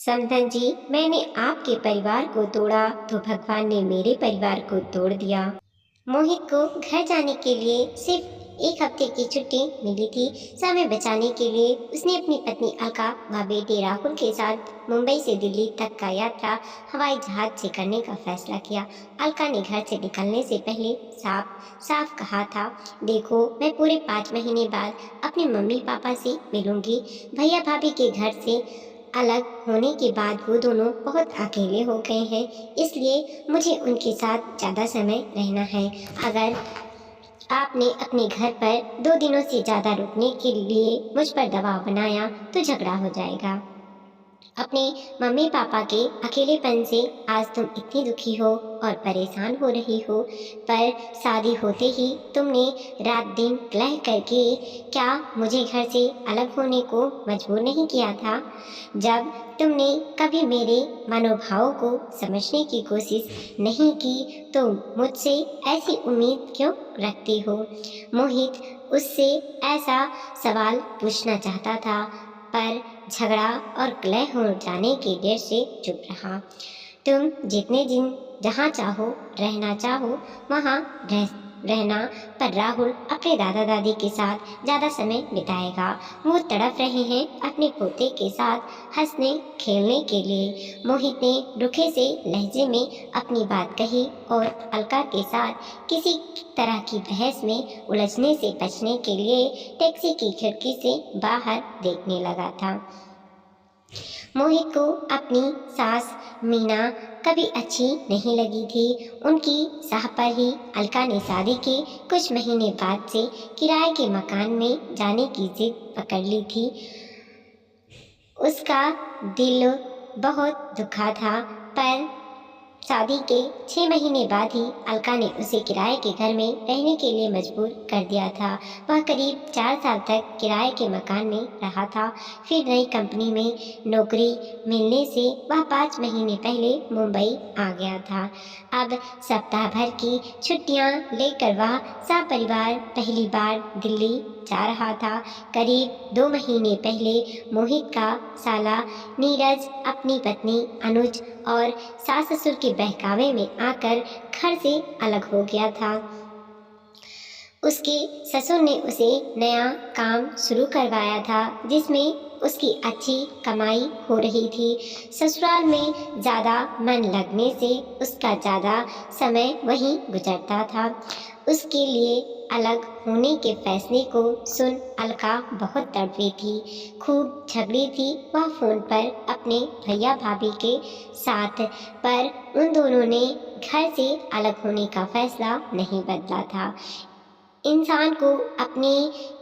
समधन जी, मैंने आपके परिवार को तोड़ा तो भगवान ने मेरे परिवार को तोड़ दिया। मोहित को घर जाने के लिए सिर्फ 1 हफ्ते की छुट्टी मिली थी। समय बचाने के लिए उसने अपनी पत्नी अलका व बेटे राहुल के साथ मुंबई से दिल्ली तक का यात्रा हवाई जहाज से करने का फैसला किया। अलका ने घर से निकलने से पहले साफ साफ कहा था, देखो मैं पूरे 5 महीने बाद अपने मम्मी पापा से मिलूंगी। भैया भाभी के घर से अलग होने के बाद वो दोनों बहुत अकेले हो गए हैं, इसलिए मुझे उनके साथ ज़्यादा समय रहना है। अगर आपने अपने घर पर 2 दिनों से ज़्यादा रुकने के लिए मुझ पर दबाव बनाया तो झगड़ा हो जाएगा। अपने मम्मी पापा के अकेलेपन से आज तुम इतनी दुखी हो और परेशान हो रही हो, पर शादी होते ही तुमने रात दिन कलह करके क्या मुझे घर से अलग होने को मजबूर नहीं किया था? जब तुमने कभी मेरे मनोभावों को समझने की कोशिश नहीं की तो मुझसे ऐसी उम्मीद क्यों रखती हो? मोहित उससे ऐसा सवाल पूछना चाहता था, पर झगड़ा और कलह हो जाने के डर से चुप रहा। तुम जितने दिन जहाँ चाहो रहना चाहो वहाँ रहना, पर राहुल अपने दादा दादी के साथ ज़्यादा समय बिताएगा। वो तड़प रहे हैं अपने पोते के साथ हंसने खेलने के लिए। मोहित ने रुखे से लहजे में अपनी बात कही और अलका के साथ किसी तरह की बहस में उलझने से बचने के लिए टैक्सी की खिड़की से बाहर देखने लगा था। मोहित को अपनी सास मीना कभी अच्छी नहीं लगी थी। उनकी साह पर ही अलका ने शादी के कुछ महीने बाद से किराए के मकान में जाने की जिद पकड़ ली थी। उसका दिल बहुत दुखा था, पर शादी के 6 महीने बाद ही अलका ने उसे किराए के घर में रहने के लिए मजबूर कर दिया था। वह करीब 4 साल तक किराए के मकान में रहा था। फिर नई कंपनी में नौकरी मिलने से वह 5 महीने पहले मुंबई आ गया था। अब सप्ताह भर की छुट्टियां लेकर वह सपरिवार पहली बार दिल्ली जा रहा था। करीब 2 महीने पहले मोहित का साला नीरज अपनी पत्नी अनुज और सास ससुर के बहकावे में आकर घर से अलग हो गया था। उसके ससुर ने उसे नया काम शुरू करवाया था जिसमें उसकी अच्छी कमाई हो रही थी। ससुराल में ज़्यादा मन लगने से उसका ज़्यादा समय वहीं गुजरता था। उसके लिए अलग होने के फैसले को सुन अलका बहुत तड़पी थी, खूब झगड़ी थी वह फ़ोन पर अपने भैया भाभी के साथ, पर उन दोनों ने घर से अलग होने का फैसला नहीं बदला था। इंसान को अपने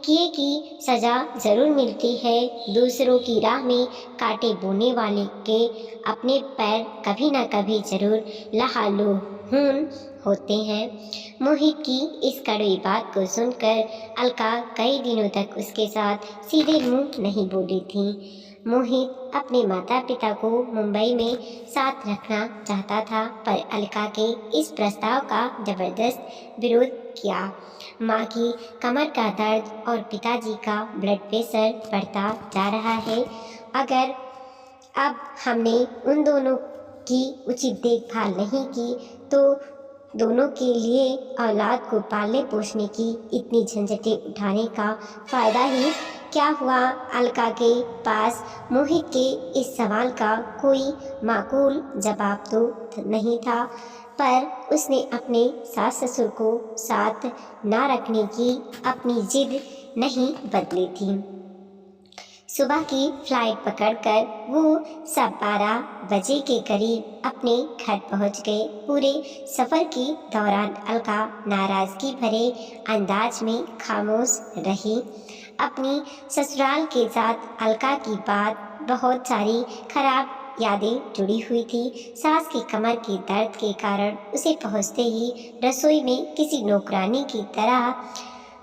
किए की सज़ा ज़रूर मिलती है। दूसरों की राह में कांटे बोने वाले के अपने पैर कभी ना कभी ज़रूर लहूलुहान होते हैं। मोहित की इस कड़वी बात को सुनकर अलका कई दिनों तक उसके साथ सीधे मुंह नहीं बोली थी। मोहित अपने माता पिता को मुंबई में साथ रखना चाहता था, पर अलका के इस प्रस्ताव का ज़बरदस्त विरोध किया। माँ की कमर का दर्द और पिताजी का ब्लड प्रेशर बढ़ता जा रहा है। अगर अब हमने उन दोनों की उचित देखभाल नहीं की तो दोनों के लिए औलाद को पालने पोसने की इतनी झंझटें उठाने का फ़ायदा ही क्या हुआ? अलका के पास मोहित के इस सवाल का कोई माकूल जवाब तो नहीं था, पर उसने अपने सास ससुर को साथ ना रखने की अपनी जिद नहीं बदली थी। सुबह की फ्लाइट पकड़कर वो सब 12 बजे के करीब अपने घर पहुंच गए। पूरे सफ़र के दौरान अलका नाराज़गी भरे अंदाज में खामोश रही। अपनी ससुराल के साथ अलका की बात बहुत सारी खराब यादें जुड़ी हुई थी। सास की कमर के दर्द के कारण उसे पहुंचते ही रसोई में किसी नौकरानी की तरह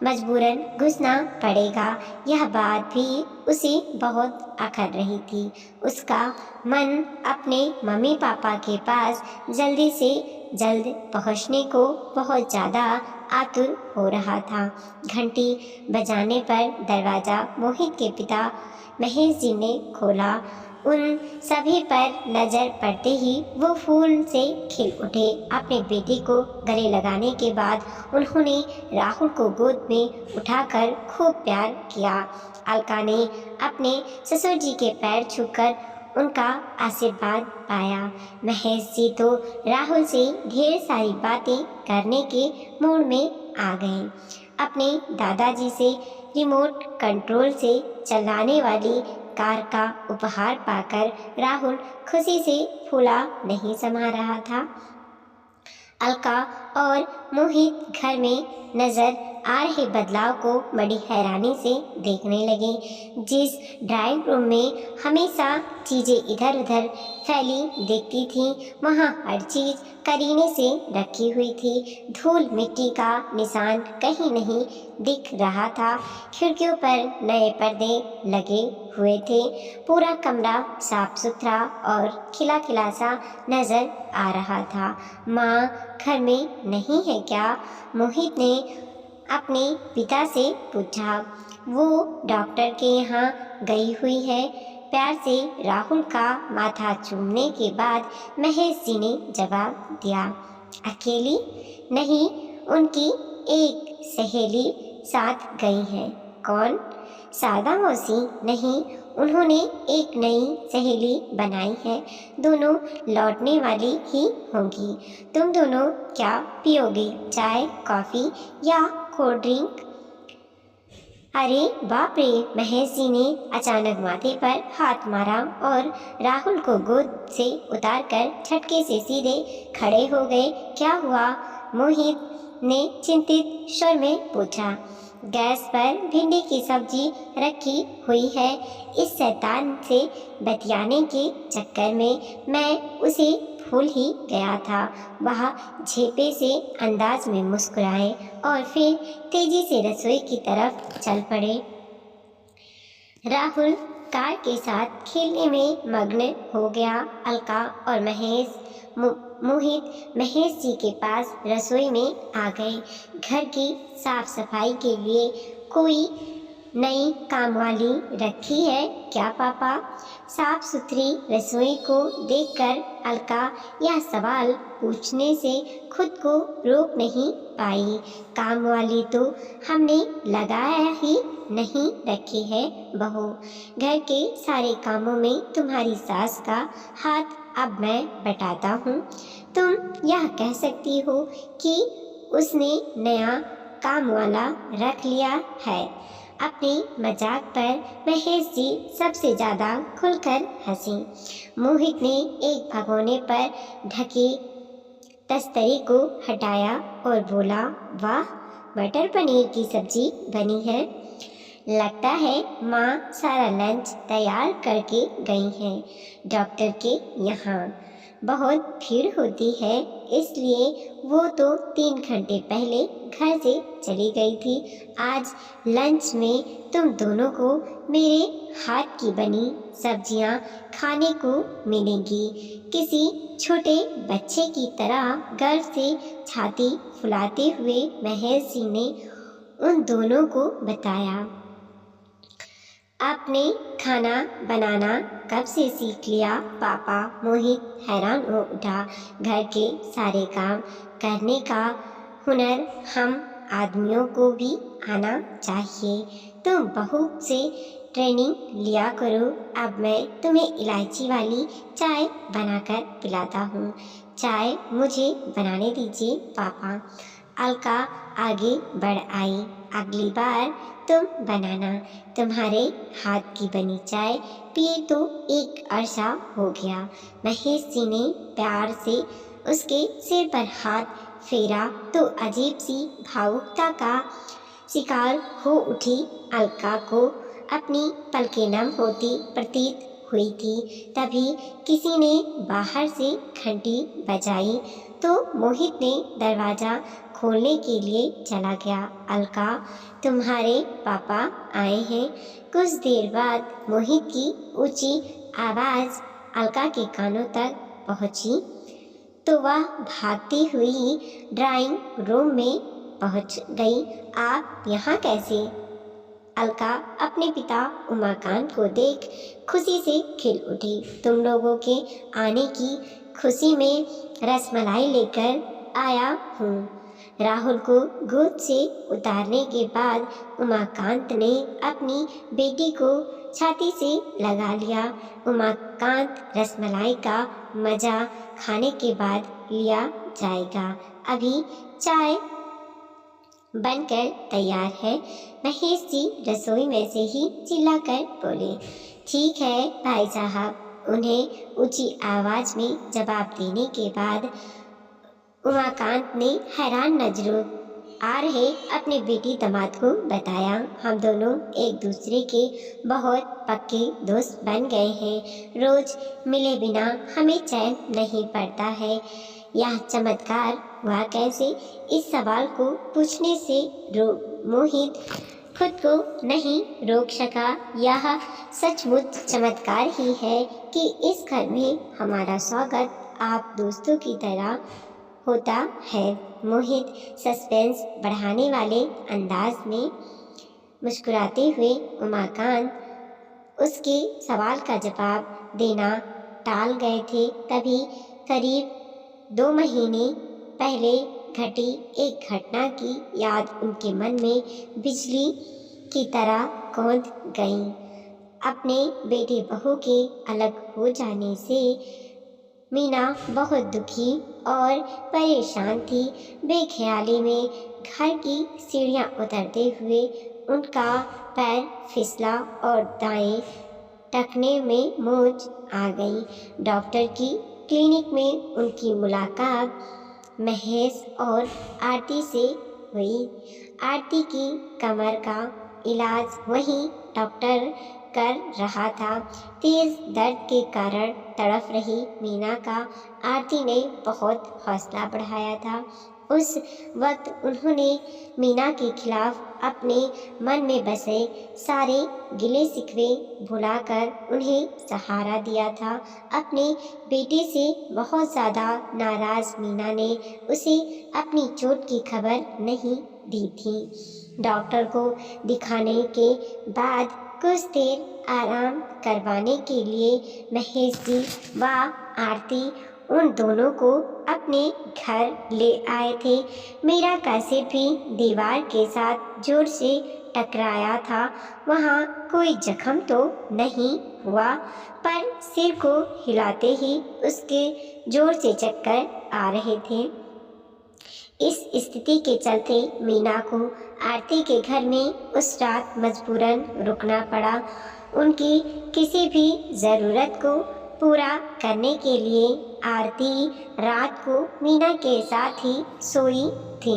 मजबूरन घुसना पड़ेगा, यह बात भी उसे बहुत अखर रही थी। उसका मन अपने मम्मी पापा के पास जल्दी से जल्द पहुंचने को बहुत ज़्यादा आतुर हो रहा था। घंटी बजाने पर दरवाज़ा मोहित के पिता महेश जी ने खोला। उन सभी पर नजर पड़ते ही वो फूल से खिल उठे। अपने बेटे को गले लगाने के बाद उन्होंने राहुल को गोद में उठाकर खूब प्यार किया। अलका ने अपने ससुर जी के पैर छूकर उनका आशीर्वाद पाया। महेश जी तो राहुल से ढेर सारी बातें करने के मूड में आ गए। अपने दादाजी से रिमोट कंट्रोल से चलाने वाली कार का उपहार पाकर राहुल खुशी से फूला नहीं समा रहा था। अलका और मोहित घर में नजर आ रहे बदलाव को बड़ी हैरानी से देखने लगे। जिस ड्राइंग रूम में हमेशा चीजें इधर उधर फैली दिखती थीं, वहाँ हर चीज करीने से रखी हुई थी। धूल मिट्टी का निशान कहीं नहीं दिख रहा था। खिड़कियों पर नए पर्दे लगे हुए थे। पूरा कमरा साफ सुथरा और खिला खिला सा नजर आ रहा था। माँ घर में नहीं है क्या? मोहित ने अपने पिता से पूछा। वो डॉक्टर के यहाँ गई हुई है, प्यार से राहुल का माथा चूमने के बाद महेश जी ने जवाब दिया। अकेली? नहीं, उनकी एक सहेली साथ गई है। कौन? शारदा मौसी? नहीं, उन्होंने एक नई सहेली बनाई है। दोनों लौटने वाली ही होंगी। तुम दोनों क्या पियोगे, चाय, कॉफी या कोल्ड ड्रिंक? अरे बाप रे! महेश जी ने अचानक माथे पर हाथ मारा और राहुल को गोद से उतारकर झटके से सीधे खड़े हो गए। क्या हुआ? मोहित ने चिंतित स्वर में पूछा। गैस पर भिंडी की सब्जी रखी हुई है। इस शैतान से बतियाने के चक्कर में मैं उसे भूल ही गया था। वह झेपे से अंदाज में मुस्कुराए और फिर तेजी से रसोई की तरफ चल पड़े। राहुल कार के साथ खेलने में मग्न हो गया। अलका और मोहित महेश जी के पास रसोई में आ गए। घर की साफ सफाई के लिए कोई नई कामवाली रखी है क्या पापा? साफ सुथरी रसोई को देखकर अलका यह सवाल पूछने से खुद को रोक नहीं पाई। कामवाली तो हमने लगाया ही नहीं रखी है बहू। घर के सारे कामों में तुम्हारी सास का हाथ अब मैं बटाता हूँ। तुम यह कह सकती हो कि उसने नया काम वाला रख लिया है। अपने मजाक पर महेश जी सबसे ज्यादा खुलकर हंसी। मोहित ने एक भगोने पर ढके तस्तरी को हटाया और बोला, वाह, मटर पनीर की सब्जी बनी है। लगता है माँ सारा लंच तैयार करके गई हैं। डॉक्टर के यहाँ बहुत भीड़ होती है, इसलिए वो तो 3 घंटे पहले घर से चली गई थी। आज लंच में तुम दोनों को मेरे हाथ की बनी सब्जियां खाने को मिलेंगी। किसी छोटे बच्चे की तरह गर्व से छाती फुलाते हुए महेश जी ने उन दोनों को बताया। आपने खाना बनाना कब से सीख लिया पापा? मोहित हैरान हो उठा। घर के सारे काम करने का हुनर हम आदमियों को भी आना चाहिए। तुम बहू से ट्रेनिंग लिया करो। अब मैं तुम्हें इलायची वाली चाय बनाकर पिलाता हूँ। चाय मुझे बनाने दीजिए पापा। अलका आगे बढ़ आई। अगली बार तुम बनाना। तुम्हारे हाथ की बनी चाय पिए तो एक अरसा हो गया। महेश जी ने प्यार से उसके सिर पर हाथ फेरा तो अजीब सी भावुकता का शिकार हो उठी। अलका को अपनी पलकें नम होती प्रतीत हुई थी। तभी किसी ने बाहर से घंटी बजाई तो मोहित ने दरवाजा खोलने के लिए चला गया। अलका, तुम्हारे पापा आए हैं। कुछ देर बाद मोहित की ऊंची आवाज अलका के कानों तक पहुंची तो वह भागती हुई ड्राइंग रूम में पहुंच गई। आप यहाँ कैसे? अलका अपने पिता उमाकांत को देख खुशी से खिल उठी। तुम लोगों के आने की खुशी में रसमलाई लेकर आया हूँ। राहुल को गोद से उतारने के बाद उमाकांत ने अपनी बेटी को छाती से लगा लिया। उमाकांत रसमलाई का मजा खाने के बाद लिया जाएगा। अभी चाय बनकर तैयार है। महेश जी रसोई में से ही चिल्लाकर बोले। ठीक है भाई साहब। उन्हें ऊंची आवाज में जवाब देने के बाद उमाकांत ने हैरान नजरों आ रहे अपने बेटी दामाद को बताया। हम दोनों एक दूसरे के बहुत पक्के दोस्त बन गए हैं। रोज मिले बिना हमें चैन नहीं पड़ता है। यह चमत्कार हुआ कैसे? इस सवाल को पूछने से मोहित खुद को नहीं रोक सका। यह सचमुच चमत्कार ही है कि इस घर में हमारा स्वागत आप दोस्तों की तरह होता है। मोहित सस्पेंस बढ़ाने वाले अंदाज में मुस्कुराते हुए उमाकांत उसके सवाल का जवाब देना टाल गए थे। तभी करीब 2 महीने पहले घटी एक घटना की याद उनके मन में बिजली की तरह कौंध गई। अपने बेटे बहू के अलग हो जाने से मीना बहुत दुखी और परेशान थी। बेख्याली में घर की सीढ़ियां उतरते हुए उनका पैर फिसला और दाएं टखने में मोच आ गई। डॉक्टर की क्लिनिक में उनकी मुलाकात महेश और आरती से हुई। आरती की कमर का इलाज वही डॉक्टर कर रहा था। तेज दर्द के कारण तड़प रही मीना का आरती ने बहुत हौसला बढ़ाया था। उस वक्त उन्होंने मीना के खिलाफ अपने मन में बसे सारे गिले शिकवे भुलाकर उन्हें सहारा दिया था। अपने बेटे से बहुत ज़्यादा नाराज मीना ने उसे अपनी चोट की खबर नहीं दी थी। डॉक्टर को दिखाने के बाद कुछ देर आराम करवाने के लिए महेश जी व आरती उन दोनों को अपने घर ले आए थे। मीरा का सिर भी दीवार के साथ जोर से टकराया था। वहाँ कोई जख्म तो नहीं हुआ, पर सिर को हिलाते ही उसके जोर से चक्कर आ रहे थे। इस स्थिति के चलते मीना को आरती के घर में उस रात मजबूरन रुकना पड़ा। उनकी किसी भी ज़रूरत को पूरा करने के लिए आरती रात को मीना के साथ ही सोई थी।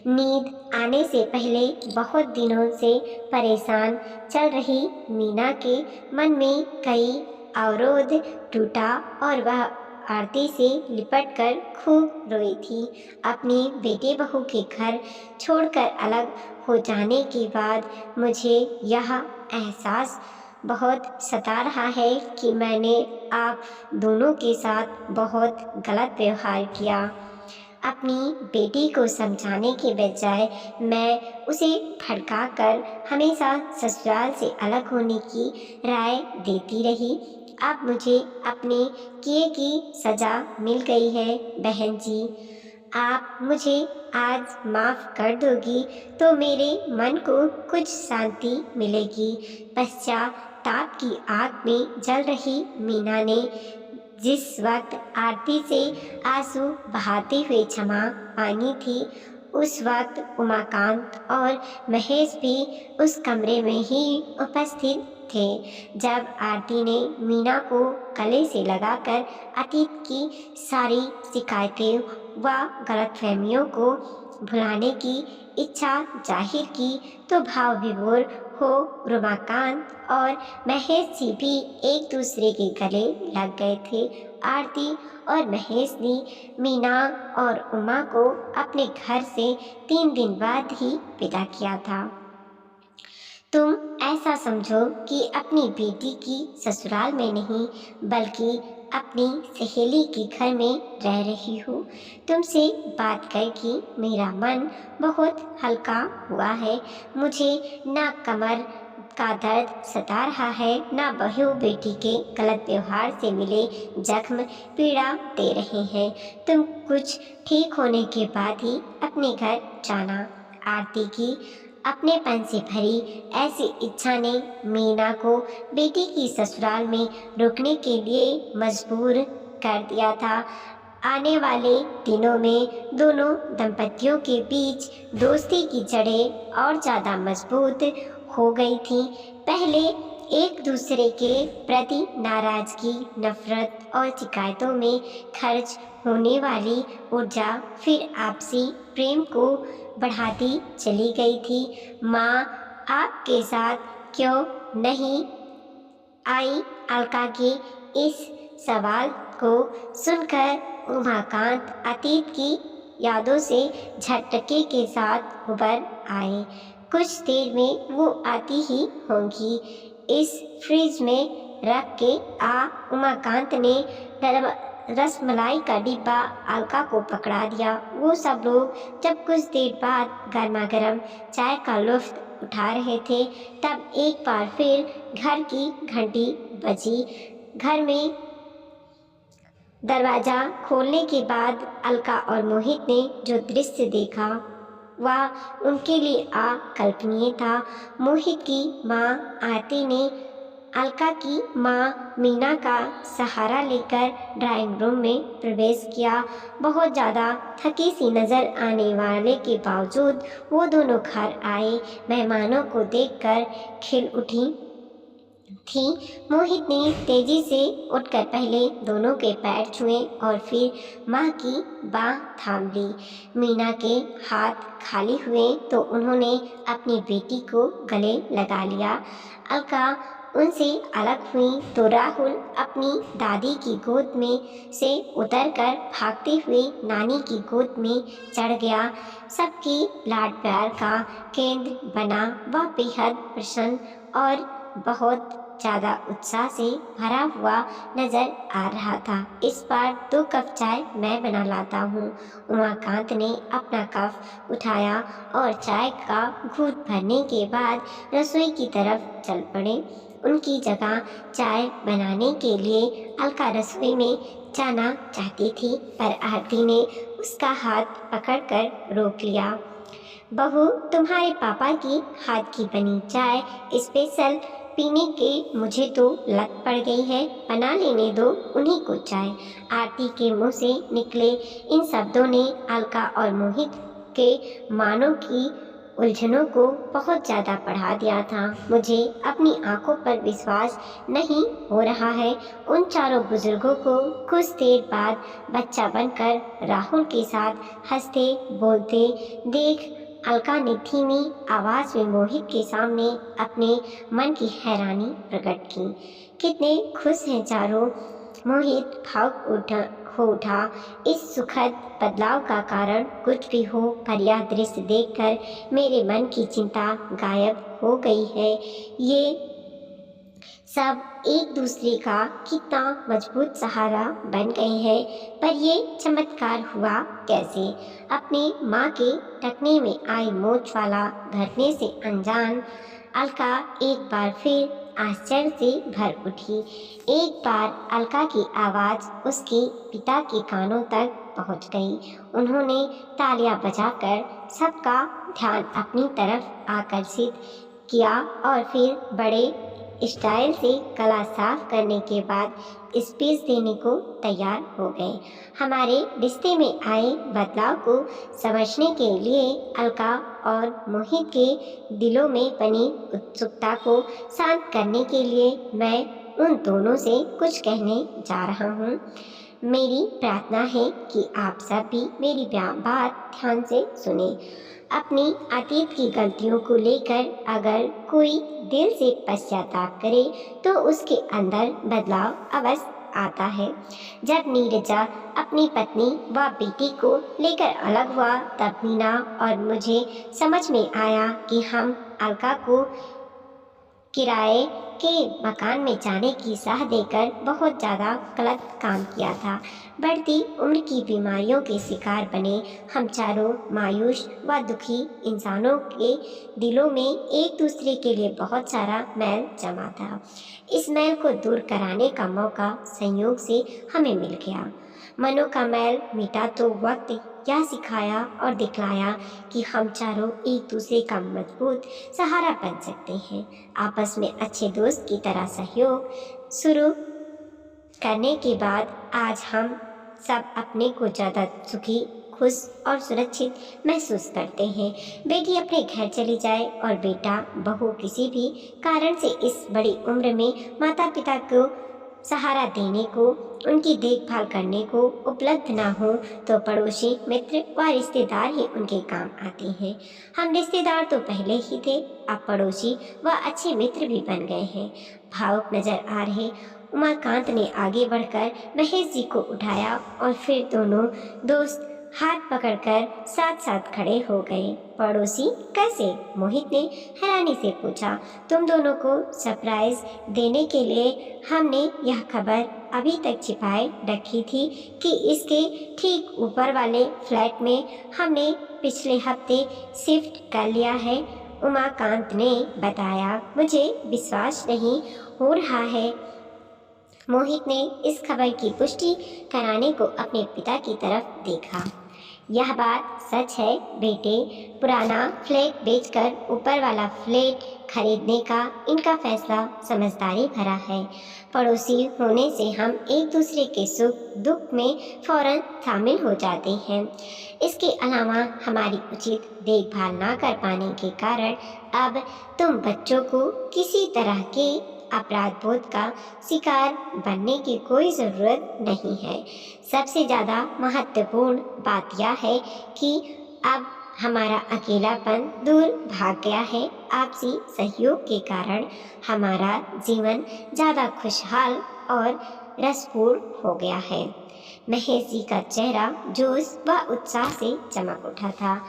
नींद आने से पहले बहुत दिनों से परेशान चल रही मीना के मन में कई अवरोध टूटा और वह आरती से लिपटकर खूब रोई थी। अपने बेटे बहू के घर छोड़कर अलग हो जाने के बाद मुझे यह एहसास बहुत सता रहा है कि मैंने आप दोनों के साथ बहुत गलत व्यवहार किया। अपनी बेटी को समझाने के बजाय मैं उसे भड़काकर हमेशा ससुराल से अलग होने की राय देती रही। अब मुझे अपने किए की सज़ा मिल गई है। बहन जी, आप मुझे आज माफ़ कर दोगी तो मेरे मन को कुछ शांति मिलेगी। पश्चाताप की आग में जल रही मीना ने जिस वक्त आरती से आंसू बहाते हुए क्षमा मांगी थी, उस वक्त उमाकांत और महेश भी उस कमरे में ही उपस्थित थे। जब आरती ने मीना को गले से लगाकर अतीत की सारी शिकायतें व गलतफहमियों को भुलाने की इच्छा जाहिर की तो भाव विभोर हो उमाकांत और महेश जी भी एक दूसरे के गले लग गए थे। आरती और महेश ने मीना और उमा को अपने घर से 3 दिन बाद ही विदा किया था। तुम ऐसा समझो कि अपनी बेटी की ससुराल में नहीं बल्कि अपनी सहेली के घर में रह रही हूँ। तुमसे बात करके मेरा मन बहुत हल्का हुआ है। मुझे ना कमर का दर्द सता रहा है, ना बहू बेटी के गलत व्यवहार से मिले जख्म पीड़ा दे रहे हैं। तुम कुछ ठीक होने के बाद ही अपने घर जाना। आरती की अपनेपन से भरी ऐसी इच्छा ने मीना को बेटी की ससुराल में रुकने के लिए मजबूर कर दिया था। आने वाले दिनों में दोनों दंपतियों के बीच दोस्ती की जड़ें और ज़्यादा मजबूत हो गई थीं। पहले एक दूसरे के प्रति नाराजगी, नफरत और शिकायतों में खर्च होने वाली ऊर्जा फिर आपसी प्रेम को बढ़ाती चली गई थी। माँ आपके साथ क्यों नहीं आई? अलका के इस सवाल को सुनकर उमाकांत अतीत की यादों से झटके के साथ उबर आए। कुछ देर में वो आती ही होंगी। इस फ्रिज में रख के आ। उमाकांत ने रसमलाई का डिब्बा अलका को पकड़ा दिया। वो सब लोग जब कुछ देर बाद गर्मा गर्म चाय का लुत्फ उठा रहे थे तब एक बार फिर घर की घंटी बजी। घर में दरवाजा खोलने के बाद अलका और मोहित ने जो दृश्य देखा वह उनके लिए अकल्पनीय था। मोहित की माँ आरती ने अलका की माँ मीना का सहारा लेकर ड्राइंग रूम में प्रवेश किया। बहुत ज़्यादा थकी सी नज़र आने वाले के बावजूद वो दोनों घर आए मेहमानों को देखकर खिल उठी थी। मोहित ने तेजी से उठकर पहले दोनों के पैर छुए और फिर माँ की बाँह थाम ली। मीना के हाथ खाली हुए तो उन्होंने अपनी बेटी को गले लगा लिया। अलका उनसे अलग हुई तो राहुल अपनी दादी की गोद में से उतरकर भागते हुए नानी की गोद में चढ़ गया। सबके लाड प्यार का केंद्र बना वह बेहद प्रसन्न और बहुत ज़्यादा उत्साह से भरा हुआ नजर आ रहा था। इस बार 2 कप चाय मैं बना लाता हूँ। उमाकांत ने अपना कप उठाया और चाय का घूंट भरने के बाद रसोई की तरफ चल पड़े। उनकी जगह चाय बनाने के लिए अलका रसोई में जाना चाहती थी पर आरती ने उसका हाथ पकड़कर रोक लिया। बहू, तुम्हारे पापा की हाथ की बनी चाय स्पेशल पीने के मुझे तो लत पड़ गई है। बना लेने दो उन्हीं को चाय। आरती के मुंह से निकले इन शब्दों ने अलका और मोहित के मानों की उलझनों को बहुत ज़्यादा बढ़ा दिया था। मुझे अपनी आंखों पर विश्वास नहीं हो रहा है। उन चारों बुजुर्गों को कुछ देर बाद बच्चा बनकर राहुल के साथ हंसते बोलते देख अलका ने धीमी आवाज में मोहित के सामने अपने मन की हैरानी प्रकट की। कितने खुश हैं चारों। मोहित भावुक हो उठा। इस सुखद बदलाव का कारण कुछ भी हो पर यह दृश्य देखकर मेरे मन की चिंता गायब हो गई है। ये सब एक दूसरे का कितना मजबूत सहारा बन गए हैं। पर ये चमत्कार हुआ कैसे? अपने माँ के टखने में आई मोच वाला घटने से अनजान अलका एक बार फिर आश्चर्य से भर उठी। एक बार अलका की आवाज़ उसके पिता के कानों तक पहुंच गई। उन्होंने तालियां बजाकर सबका ध्यान अपनी तरफ आकर्षित किया और फिर बड़े स्टाइल से गला साफ करने के बाद स्पीच देने को तैयार हो गए। हमारे रिश्ते में आए बदलाव को समझने के लिए अलका और मोहित के दिलों में बनी उत्सुकता को शांत करने के लिए मैं उन दोनों से कुछ कहने जा रहा हूँ। मेरी प्रार्थना है कि आप सब भी मेरी बात ध्यान से सुने। अपनी अतीत की गलतियों को लेकर अगर कोई दिल से पश्चाताप करे तो उसके अंदर बदलाव अवश्य आता है। जब नीरजा अपनी पत्नी व बेटी को लेकर अलग हुआ तब मीना और मुझे समझ में आया कि हम अलका को किराए के मकान में जाने की सलाह देकर बहुत ज़्यादा गलत काम किया था। बढ़ती उम्र की बीमारियों के शिकार बने हम चारों मायूस व दुखी इंसानों के दिलों में एक दूसरे के लिए बहुत सारा मैल जमा था। इस मैल को दूर कराने का मौका संयोग से हमें मिल गया। मनों का मैल मिटा तो वक्त यह सिखाया और दिखलाया कि हम चारों एक दूसरे का मजबूत सहारा बन सकते हैं। आपस में अच्छे दोस्त की तरह सहयोग शुरू करने के बाद आज हम सब अपने को ज़्यादा सुखी, खुश और सुरक्षित महसूस करते हैं। बेटी अपने घर चली जाए और बेटा बहू किसी भी कारण से इस बड़ी उम्र में माता पिता को सहारा देने को, उनकी देखभाल करने को उपलब्ध ना हो तो पड़ोसी, मित्र व रिश्तेदार ही उनके काम आते हैं। हम रिश्तेदार तो पहले ही थे, अब पड़ोसी व अच्छे मित्र भी बन गए हैं। भावुक नजर आ रहे उमाकांत ने आगे बढ़कर महेश जी को उठाया और फिर दोनों दोस्त हाथ पकड़कर साथ साथ खड़े हो गए। पड़ोसी कैसे? मोहित ने हैरानी से पूछा। तुम दोनों को सरप्राइज देने के लिए हमने यह खबर अभी तक छिपाए रखी थी कि इसके ठीक ऊपर वाले फ्लैट में हमने पिछले हफ्ते शिफ्ट कर लिया है, उमाकांत ने बताया। मुझे विश्वास नहीं हो रहा है। मोहित ने इस खबर की पुष्टि कराने को अपने पिता की तरफ देखा। यह बात सच है बेटे, पुराना फ्लैट बेचकर ऊपर वाला फ्लैट खरीदने का इनका फैसला समझदारी भरा है। पड़ोसी होने से हम एक दूसरे के सुख दुख में फौरन शामिल हो जाते हैं। इसके अलावा हमारी उचित देखभाल ना कर पाने के कारण अब तुम बच्चों को किसी तरह के अपराध बोध का शिकार बनने की कोई ज़रूरत नहीं है। सबसे ज़्यादा महत्वपूर्ण बात यह है कि अब हमारा अकेलापन दूर भाग गया है। आपसी सहयोग के कारण हमारा जीवन ज़्यादा खुशहाल और रसपूर्ण हो गया है। महेश जी का चेहरा जोश व उत्साह से चमक उठा था।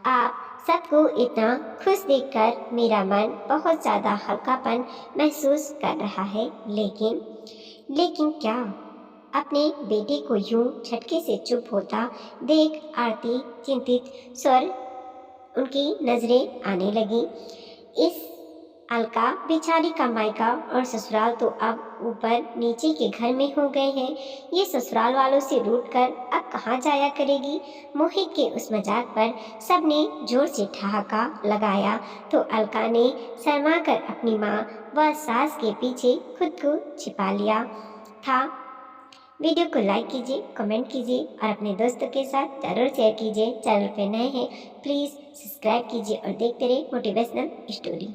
आप सबको इतना खुश देखकर मेरा मन बहुत ज़्यादा हल्कापन महसूस कर रहा है। लेकिन क्या? अपने बेटे को यूं झटके से चुप होता देख आरती चिंतित स्वर उनकी नजरें आने लगी। इस अलका बेचारी का मायका और ससुराल तो अब ऊपर नीचे के घर में हो गए हैं। ये ससुराल वालों से रूठकर अब कहाँ जाया करेगी? मोहित के उस मजाक पर सबने जोर से ठहाका लगाया तो अलका ने शर्मा कर अपनी माँ व सास के पीछे खुद को छिपा लिया था। वीडियो को लाइक कीजिए, कमेंट कीजिए और अपने दोस्तों के साथ जरूर शेयर कीजिए। चैनल पे नए हैं प्लीज़ सब्सक्राइब कीजिए और देखते रहिए मोटिवेशनल स्टोरी।